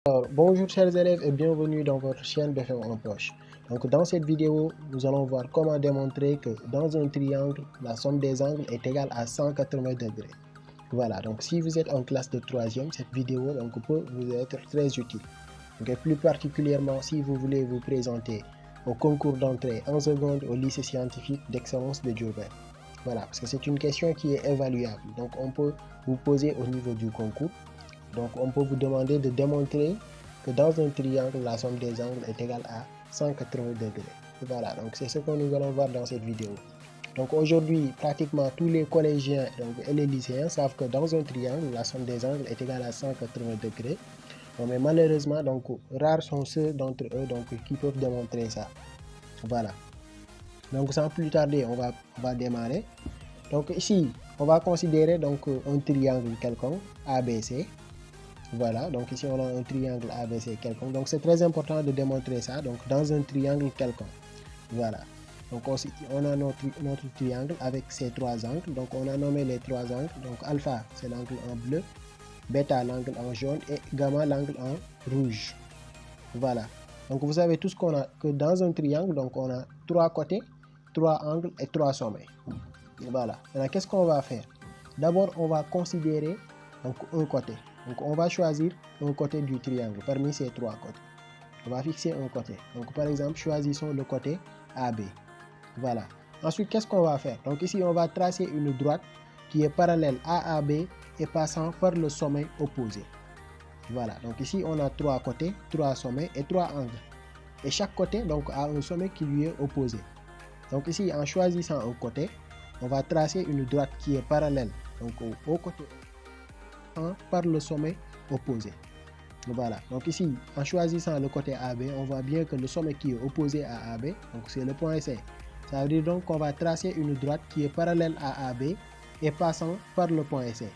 Alors, bonjour chers élèves et bienvenue dans votre chaîne BFM en poche. Donc dans cette vidéo, nous allons voir comment démontrer que dans un triangle, la somme des angles est égale à 180 degrés. Voilà, donc si vous êtes en classe de 3e, cette vidéo peut vous être très utile. Donc, plus particulièrement si vous voulez vous présenter au concours d'entrée en seconde au lycée scientifique d'excellence de Diourbel. Voilà, parce que c'est une question qui est évaluable. Donc on peut vous poser au niveau du concours. Donc on peut vous demander de démontrer que dans un triangle, la somme des angles est égale à 180 degrés. Voilà, donc c'est ce que nous allons voir dans cette vidéo. Donc aujourd'hui, pratiquement tous les collégiens et les lycéens savent que dans un triangle, la somme des angles est égale à 180 degrés. Mais malheureusement, rares sont ceux d'entre eux qui peuvent démontrer ça. Voilà. Donc sans plus tarder, on va démarrer. Donc ici, on va considérer un triangle quelconque, ABC. Voilà, donc ici on a un triangle ABC quelconque. Donc c'est très important de démontrer ça, donc dans un triangle quelconque. Voilà. Donc on a notre triangle avec ces trois angles. Donc on a nommé les trois angles. Donc alpha, c'est l'angle en bleu, bêta, l'angle en jaune et gamma, l'angle en rouge. Voilà. Donc vous savez tous qu'on a que dans un triangle, donc on a trois côtés, trois angles et trois sommets. Voilà. Maintenant, qu'est-ce qu'on va faire? D'abord, on va considérer un côté. Donc on va choisir un côté du triangle parmi ces trois côtés. On va fixer un côté. Donc par exemple, choisissons le côté AB. Voilà. Ensuite, qu'est-ce qu'on va faire? Donc ici, on va tracer une droite qui est parallèle à AB et passant par le sommet opposé. Voilà. Donc ici, on a trois côtés, trois sommets et trois angles. Et chaque côté a un sommet qui lui est opposé. Donc ici, en choisissant un côté, on va tracer une droite qui est parallèle au côté par le sommet opposé. Voilà, donc ici, en choisissant le côté AB, on voit bien que le sommet qui est opposé à AB, donc c'est le point C. Ça veut dire donc qu'on va tracer une droite qui est parallèle à AB et passant par le point C.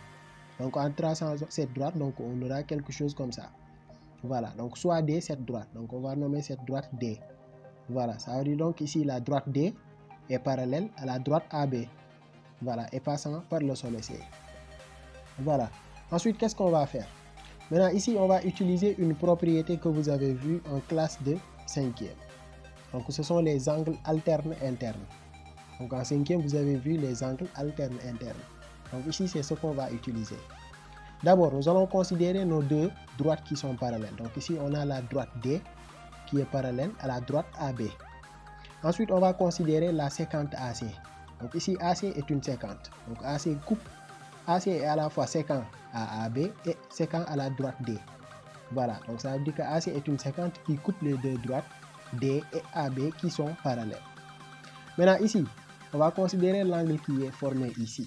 Donc en traçant cette droite, on aura quelque chose comme ça. Voilà, donc soit D, cette droite. Donc on va nommer cette droite D. Voilà, ça veut dire donc ici la droite D est parallèle à la droite AB. Voilà, et passant par le sommet C. Voilà. Ensuite, qu'est-ce qu'on va faire? Maintenant, ici, on va utiliser une propriété que vous avez vue en classe de 5e. Donc, ce sont les angles alternes internes. Donc, en 5e, vous avez vu les angles alternes internes. Donc, ici, c'est ce qu'on va utiliser. D'abord, nous allons considérer nos deux droites qui sont parallèles. Donc, ici, on a la droite D qui est parallèle à la droite AB. Ensuite, on va considérer la séquente AC. Donc, ici, AC est une séquente. Donc, AC coupe. AC est à la fois séquent à AB et séquent à la droite D. Voilà, donc ça veut dire que AC est une séquente qui coupe les deux droites D et AB qui sont parallèles. Maintenant ici, on va considérer l'angle qui est formé ici.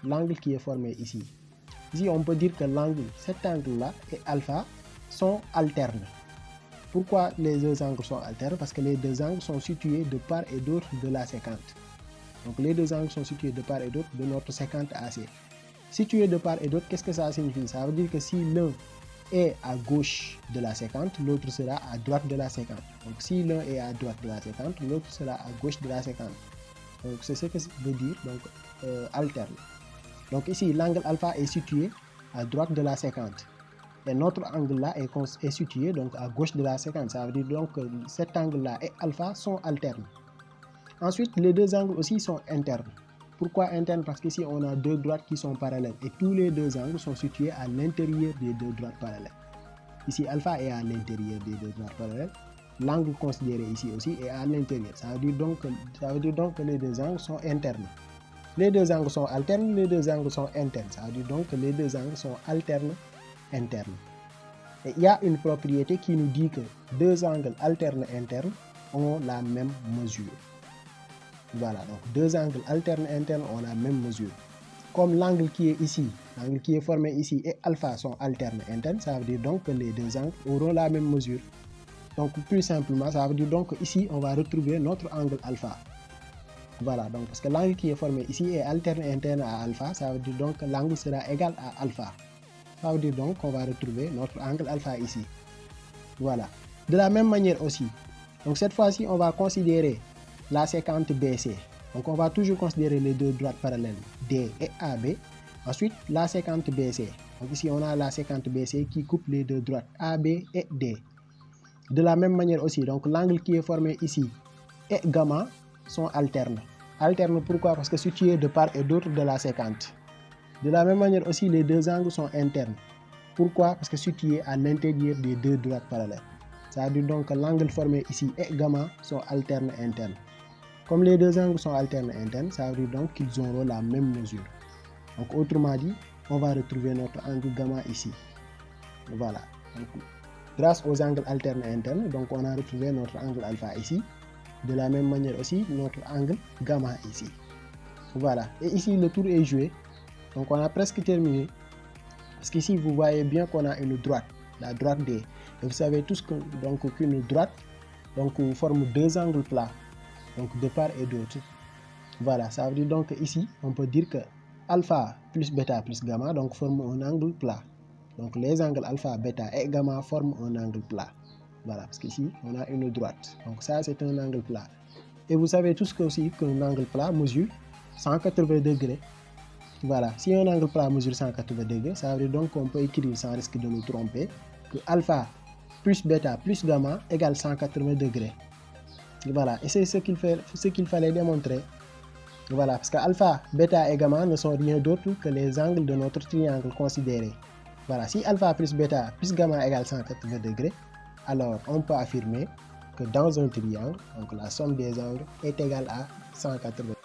L'angle qui est formé ici. Ici, on peut dire que cet angle-là et alpha sont alternes. Pourquoi les deux angles sont alternes? Parce que les deux angles sont situés de part et d'autre de la séquente. Donc les deux angles sont situés de part et d'autre de notre séquente AC. Situés de part et d'autre, qu'est-ce que ça signifie? Ça veut dire que si l'un est à gauche de la séquente, l'autre sera à droite de la séquente. Donc si l'un est à droite de la séquente, l'autre sera à gauche de la séquente. Donc c'est ce que ça veut dire alterne. Donc ici, l'angle alpha est situé à droite de la séquente. Et notre angle là est situé à gauche de la séquente. Ça veut dire donc que cet angle là et alpha sont alternes. Ensuite, les deux angles aussi sont internes. Pourquoi internes? Parce qu'ici, on a deux droites qui sont parallèles et tous les deux angles sont situés à l'intérieur des deux droites parallèles. Ici, alpha est à l'intérieur des deux droites parallèles. L'angle considéré ici aussi est à l'intérieur. Ça veut dire donc que les deux angles sont internes. Les deux angles sont alternes, les deux angles sont internes. Ça veut dire donc que les deux angles sont alternes, internes. Et il y a une propriété qui nous dit que deux angles alternes internes ont la même mesure. Voilà, donc deux angles alternes internes ont la même mesure. Comme l'angle qui est ici, l'angle qui est formé ici et alpha sont alternes internes, ça veut dire donc que les deux angles auront la même mesure. Donc plus simplement, ça veut dire donc ici on va retrouver notre angle alpha. Voilà, donc parce que l'angle qui est formé ici est alterne interne à alpha, ça veut dire donc que l'angle sera égal à alpha. Ça veut dire donc qu'on va retrouver notre angle alpha ici. Voilà. De la même manière aussi, donc cette fois-ci on va considérer la séquente BC. Donc on va toujours considérer les deux droites parallèles D et AB. Ensuite, la séquente BC. Donc ici, on a la séquente BC qui coupe les deux droites AB et D. De la même manière aussi, donc l'angle qui est formé ici et gamma sont alternes. Alternes pourquoi? Parce que situés de part et d'autre de la séquente. De la même manière aussi, les deux angles sont internes. Pourquoi? Parce que situés à l'intérieur des deux droites parallèles. Ça veut dire donc que l'angle formé ici et gamma sont alternes internes. Comme les deux angles sont alternes internes, ça veut dire donc qu'ils auront la même mesure. Donc autrement dit, on va retrouver notre angle gamma ici. Voilà. Donc, grâce aux angles alternes internes, donc on a retrouvé notre angle alpha ici. De la même manière aussi, notre angle gamma ici. Voilà. Et ici, le tour est joué. Donc on a presque terminé. Parce qu'ici, vous voyez bien qu'on a une droite, la droite D. Et vous savez tous qu'une droite forme deux angles plats, donc de part et d'autre. Voilà, ça veut dire donc ici, on peut dire que alpha plus bêta plus gamma donc forment un angle plat. Donc les angles alpha, bêta et gamma forment un angle plat. Voilà, parce qu'ici, on a une droite. Donc ça, c'est un angle plat. Et vous savez tous aussi qu'un angle plat mesure 180 degrés. Voilà, si un angle plat mesure 180 degrés, ça veut dire donc qu'on peut écrire sans risque de nous tromper que alpha plus bêta plus gamma égale 180 degrés. Voilà, et c'est ce qu'il fallait démontrer. Voilà, parce que alpha, bêta et gamma ne sont rien d'autre que les angles de notre triangle considéré. Voilà, si alpha plus bêta plus gamma égale 180 degrés, alors on peut affirmer que dans un triangle, donc la somme des angles est égale à 180 degrés.